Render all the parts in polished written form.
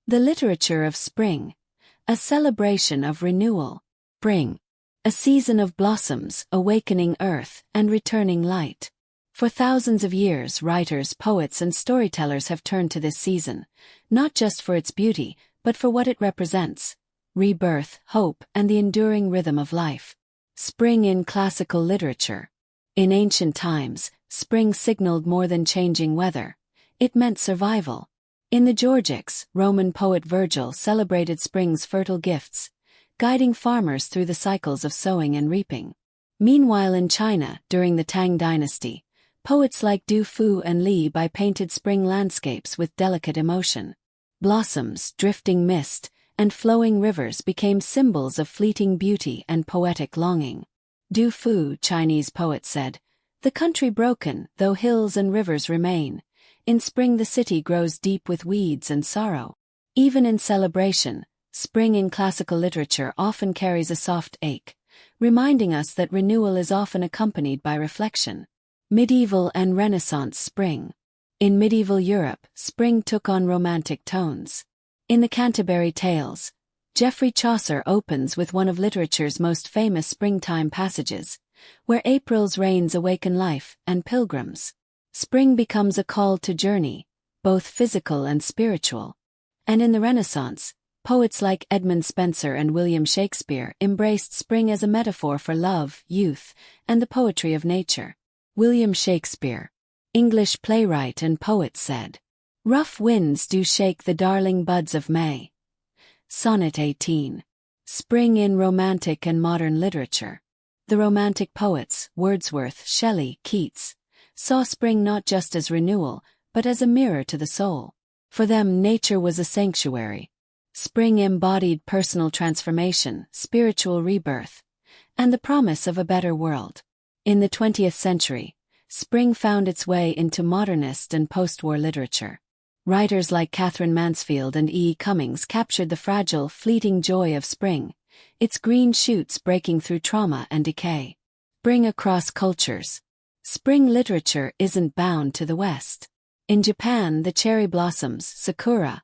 The literature of spring, a celebration of renewal. Spring, a season of blossoms, awakening earth, and returning light. For thousands of years, writers, poets, and storytellers have turned to this season, not just for its beauty, but for what it represents: rebirth, hope, and the enduring rhythm of life. Spring in classical literature. In ancient times, spring signaled more than changing weather. It meant survival. In the Georgics, Roman poet Virgil celebrated spring's fertile gifts, guiding farmers through the cycles of sowing and reaping. Meanwhile, in China, during the Tang dynasty, poets like Du Fu and Li Bai painted spring landscapes with delicate emotion. Blossoms, drifting mist, and flowing rivers became symbols of fleeting beauty and poetic longing. Du Fu, Chinese poet, said, "The country broken, though hills and rivers remain. In spring the city grows deep with weeds and sorrow." Even in celebration, spring in classical literature often carries a soft ache, reminding us that renewal is often accompanied by reflection. Medieval and Renaissance spring. In medieval Europe, spring took on romantic tones. In the Canterbury Tales, Geoffrey Chaucer opens with one of literature's most famous springtime passages, where April's rains awaken life and pilgrims. Spring becomes a call to journey, both physical and spiritual. And in the Renaissance, poets like Edmund Spenser and William Shakespeare embraced spring as a metaphor for love, youth, and the poetry of nature. William Shakespeare, English playwright and poet, said, "Rough winds do shake the darling buds of May." Sonnet 18. Spring in romantic and modern literature. The Romantic poets, Wordsworth, Shelley, Keats, saw spring not just as renewal, but as a mirror to the soul. For them, nature was a sanctuary. Spring embodied personal transformation, spiritual rebirth, and the promise of a better world. In the 20th century, spring found its way into modernist and post-war literature. Writers like Catherine Mansfield and E. Cummings captured the fragile, fleeting joy of spring, its green shoots breaking through trauma and decay. Spring across cultures. Spring literature isn't bound to the West. In Japan, the cherry blossoms, sakura,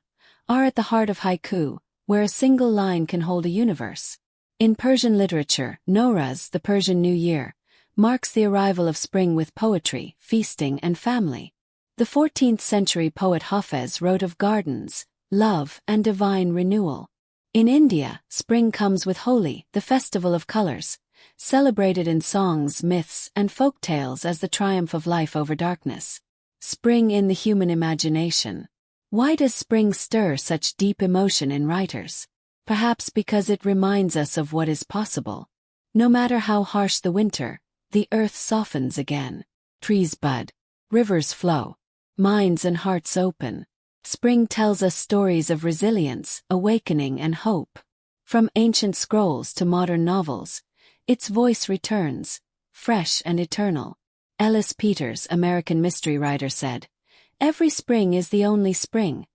are at the heart of haiku, where a single line can hold a universe. In Persian literature, Nowruz, the Persian New Year, marks the arrival of spring with poetry, feasting, and family. The 14th century poet Hafez wrote of gardens, love, and divine renewal. In India, spring comes with Holi, the festival of colors, celebrated in songs, myths, and folk tales as the triumph of life over darkness. Spring in the human imagination. Why does spring stir such deep emotion in writers? Perhaps because it reminds us of what is possible. No matter how harsh the winter, the earth softens again. Trees bud. Rivers flow. Minds and hearts open. Spring tells us stories of resilience, awakening, and hope. From ancient scrolls to modern novels, its voice returns, fresh and eternal. Ellis Peters, American mystery writer, said, "Every spring is the only spring,